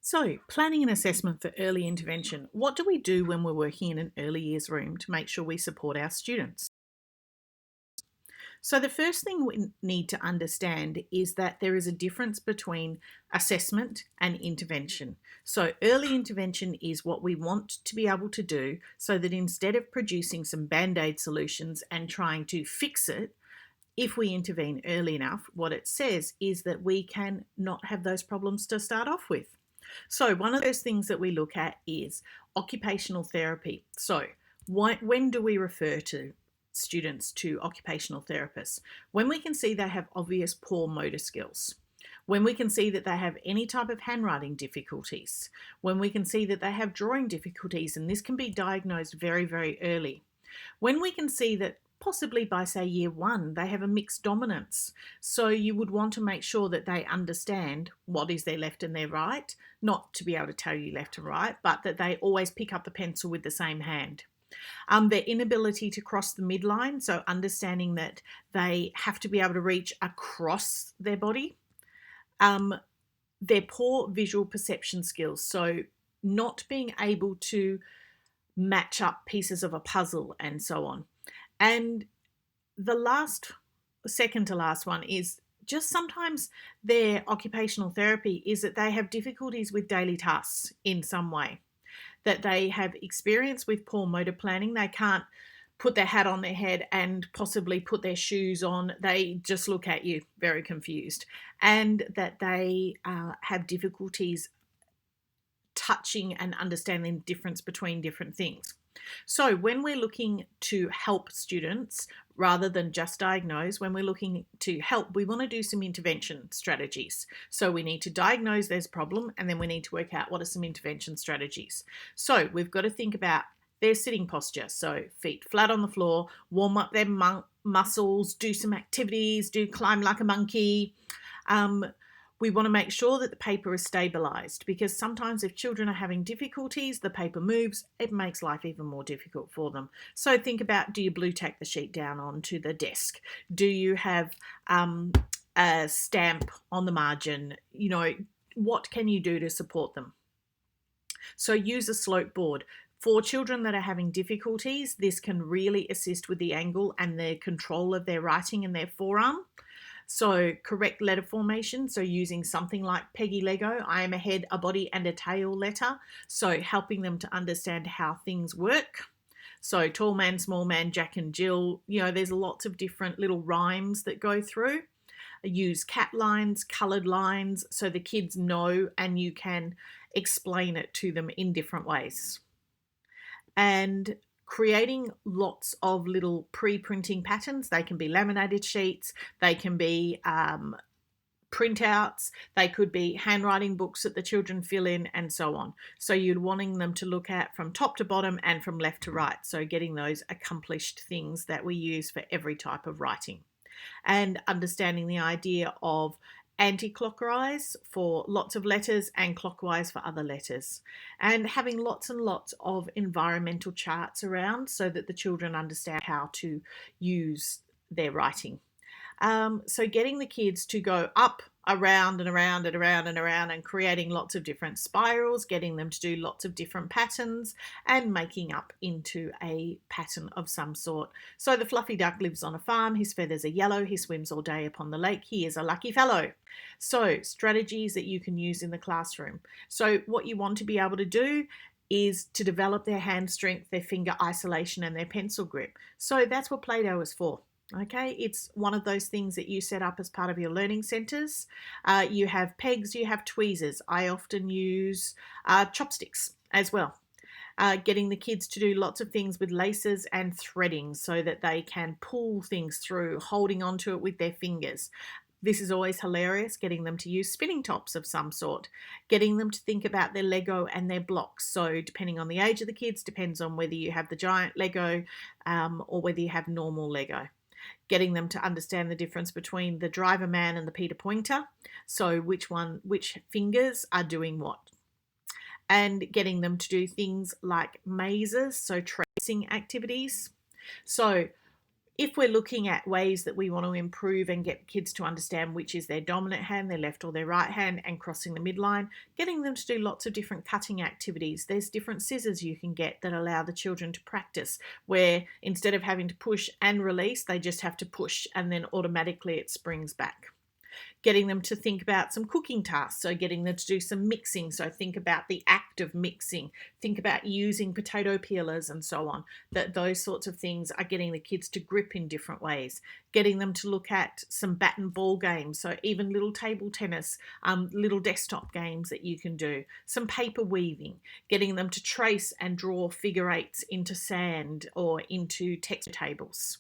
So, planning and assessment for early intervention. What do we do when we're working in an early years room to make sure we support our students? So, the first thing we need to understand is that there is a difference between assessment and intervention. So, early intervention is what we want to be able to do so that instead of producing some band aid solutions and trying to fix it, if we intervene early enough, what it says is that we can not have those problems to start off with. So, one of those things that we look at is occupational therapy. So, when do we refer to students to occupational therapists? When we can see they have obvious poor motor skills, when we can see that they have any type of handwriting difficulties, when we can see that they have drawing difficulties, and this can be diagnosed very, very early, when we can see that possibly by, say, year one, they have a mixed dominance. So you would want to make sure that they understand what is their left and their right, not to be able to tell you left and right, but that they always pick up the pencil with the same hand. Their inability to cross the midline, so understanding that they have to be able to reach across their body. Their poor visual perception skills, so not being able to match up pieces of a puzzle and so on. And the second to last one is just sometimes their occupational therapy is that they have difficulties with daily tasks in some way, that they have experience with poor motor planning. They can't put their hat on their head and possibly put their shoes on. They just look at you very confused, and that they have difficulties touching and understanding the difference between different things. So when we're looking to help students, rather than just diagnose, when we're looking to help, we want to do some intervention strategies. So we need to diagnose there's a problem, and then we need to work out what are some intervention strategies. So we've got to think about their sitting posture. So feet flat on the floor, warm up their muscles, do some activities, do climb like a monkey. We want to make sure that the paper is stabilized, because sometimes if children are having difficulties, the paper moves, it makes life even more difficult for them. So think about, do you blue tack the sheet down onto the desk? Do you have a stamp on the margin? What can you do to support them? So use a slope board. For children that are having difficulties, this can really assist with the angle and the control of their writing in their forearm. So correct letter formation, so using something like Peggy Lego, I am a head, a body and a tail letter. So helping them to understand how things work. So tall man, small man, Jack and Jill, there's lots of different little rhymes that go through. Use cat lines, coloured lines, so the kids know and you can explain it to them in different ways. And creating lots of little pre-printing patterns. They can be laminated sheets, they can be printouts, they could be handwriting books that the children fill in, and so on. So you're wanting them to look at from top to bottom and from left to right. So getting those accomplished things that we use for every type of writing. And understanding the idea of anti-clockwise for lots of letters and clockwise for other letters, and having lots and lots of environmental charts around so that the children understand how to use their writing. So getting the kids to go up, around and around and around and around, and creating lots of different spirals, getting them to do lots of different patterns and making up into a pattern of some sort. So the fluffy duck lives on a farm, his feathers are yellow, he swims all day upon the lake, he is a lucky fellow. So strategies that you can use in the classroom. So what you want to be able to do is to develop their hand strength, their finger isolation and their pencil grip. So that's what Play-Doh is for. Okay, it's one of those things that you set up as part of your learning centres. You have pegs, you have tweezers. I often use chopsticks as well. Getting the kids to do lots of things with laces and threading so that they can pull things through, holding onto it with their fingers. This is always hilarious, getting them to use spinning tops of some sort, getting them to think about their Lego and their blocks. So depending on the age of the kids, depends on whether you have the giant Lego or whether you have normal Lego. Getting them to understand the difference between the driver man and the Peter Pointer. So which fingers are doing what. And getting them to do things like mazes, so tracing activities. So If we're looking at ways that we want to improve and get kids to understand which is their dominant hand, their left or their right hand, and crossing the midline, getting them to do lots of different cutting activities. There's different scissors you can get that allow the children to practice, where instead of having to push and release, they just have to push and then automatically it springs back. Getting them to think about some cooking tasks, so getting them to do some mixing, so think about the act of mixing, think about using potato peelers and so on. Those sorts of things are getting the kids to grip in different ways. Getting them to look at some bat and ball games, so even little table tennis, little desktop games that you can do, some paper weaving, getting them to trace and draw figure eights into sand or into text tables.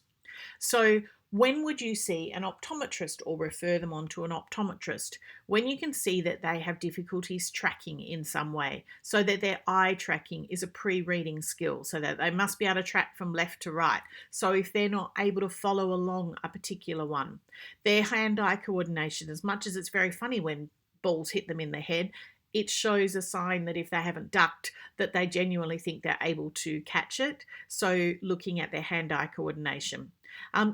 So when would you see an optometrist or refer them on to an optometrist? When you can see that they have difficulties tracking in some way, so that their eye tracking is a pre-reading skill, so that they must be able to track from left to right. So if they're not able to follow along a particular one, their hand-eye coordination, as much as it's very funny when balls hit them in the head, it shows a sign that if they haven't ducked, that they genuinely think they're able to catch it. So looking at their hand-eye coordination.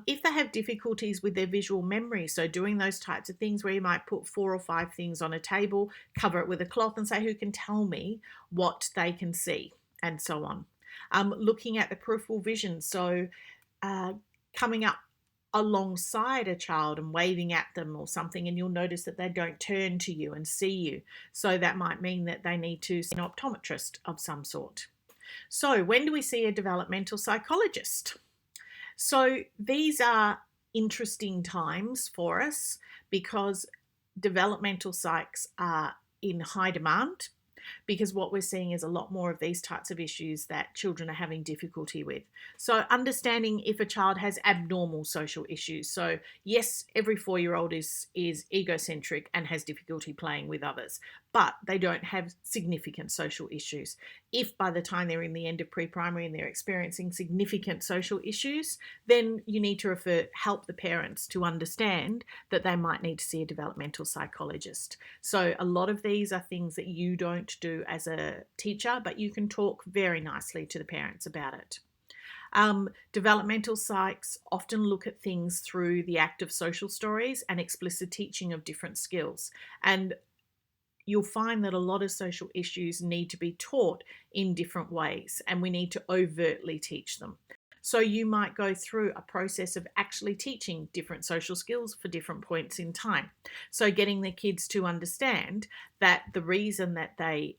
If they have difficulties with their visual memory, so doing those types of things where you might put 4 or 5 things on a table, cover it with a cloth and say, who can tell me what they can see, and so on. Looking at the peripheral vision, so coming up alongside a child and waving at them or something, and you'll notice that they don't turn to you and see you. So that might mean that they need to see an optometrist of some sort. So when do we see a developmental psychologist? So these are interesting times for us because developmental psychs are in high demand, because what we're seeing is a lot more of these types of issues that children are having difficulty with. So understanding if a child has abnormal social issues. So yes, every 4-year-old is egocentric and has difficulty playing with others, but they don't have significant social issues. If by the time they're in the end of pre-primary and they're experiencing significant social issues, then you need to help the parents to understand that they might need to see a developmental psychologist. So a lot of these are things that you don't do as a teacher, but you can talk very nicely to the parents about it. Developmental psychs often look at things through the act of social stories and explicit teaching of different skills. And you'll find that a lot of social issues need to be taught in different ways, and we need to overtly teach them. So you might go through a process of actually teaching different social skills for different points in time. So getting the kids to understand that the reason that they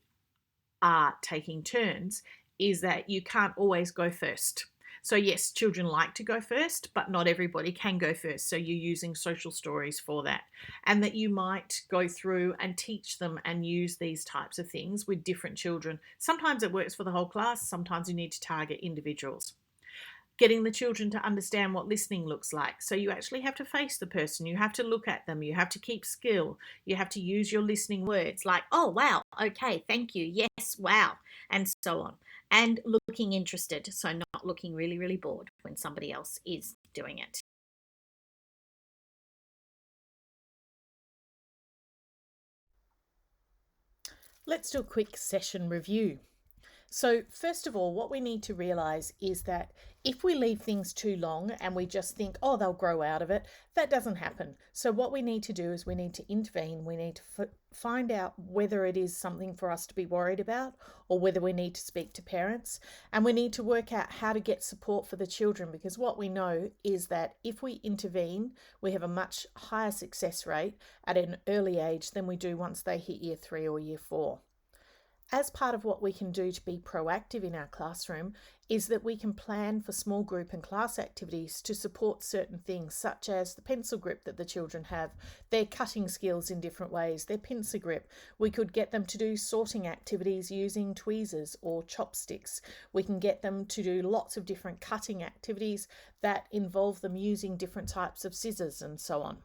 are taking turns is that you can't always go first. So yes, children like to go first, but not everybody can go first. So you're using social stories for that. And that you might go through and teach them and use these types of things with different children. Sometimes it works for the whole class. Sometimes you need to target individuals. Getting the children to understand what listening looks like. So you actually have to face the person. You have to look at them. You have to keep still. You have to use your listening words like, oh, wow, okay, thank you, yes, wow, and so on. And looking interested, so not looking really, really bored when somebody else is doing it. Let's do a quick session review. So first of all, what we need to realize is that if we leave things too long and we just think, oh, they'll grow out of it, that doesn't happen. So what we need to do is we need to intervene. We need to find out whether it is something for us to be worried about or whether we need to speak to parents. And we need to work out how to get support for the children, because what we know is that if we intervene, we have a much higher success rate at an early age than we do once they hit year 3 or year 4. As part of what we can do to be proactive in our classroom is that we can plan for small group and class activities to support certain things, such as the pencil grip that the children have, their cutting skills in different ways, their pincer grip. We could get them to do sorting activities using tweezers or chopsticks. We can get them to do lots of different cutting activities that involve them using different types of scissors and so on.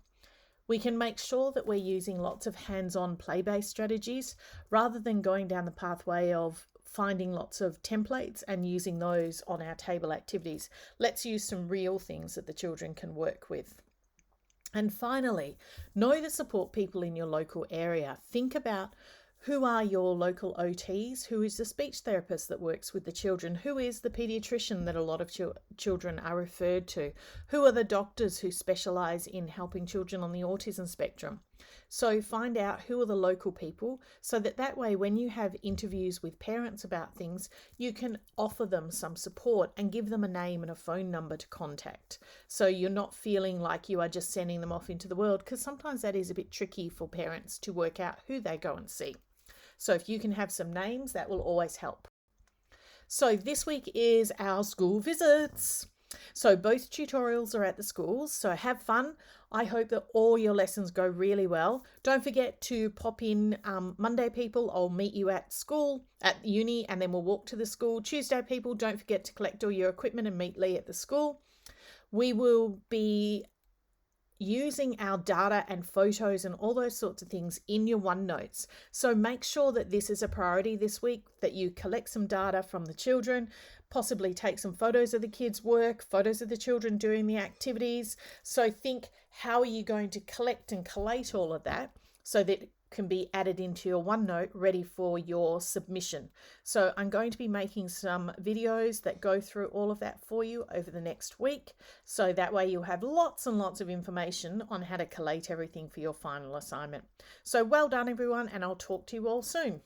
We can make sure that we're using lots of hands-on play-based strategies rather than going down the pathway of finding lots of templates and using those on our table activities. Let's use some real things that the children can work with. And finally, know the support people in your local area. Think about Who are your local OTs? Who is the speech therapist that works with the children? Who is the paediatrician that a lot of children are referred to? Who are the doctors who specialise in helping children on the autism spectrum? So find out who are the local people so that way when you have interviews with parents about things, you can offer them some support and give them a name and a phone number to contact. So you're not feeling like you are just sending them off into the world, because sometimes that is a bit tricky for parents to work out who they go and see. So if you can have some names, that will always help. So this week is our school visits. So both tutorials are at the schools, so have fun. I hope that all your lessons go really well. Don't forget to pop in Monday, people. I'll meet you at school, at uni, and then we'll walk to the school. Tuesday, people, don't forget to collect all your equipment and meet Lee at the school. We will be using our data and photos and all those sorts of things in your OneNotes. So make sure that this is a priority this week, that you collect some data from the children, possibly take some photos of the kids' work, photos of the children doing the activities. So think, how are you going to collect and collate all of that so that it can be added into your OneNote ready for your submission. So I'm going to be making some videos that go through all of that for you over the next week. So that way you'll have lots and lots of information on how to collate everything for your final assignment. So well done everyone, and I'll talk to you all soon.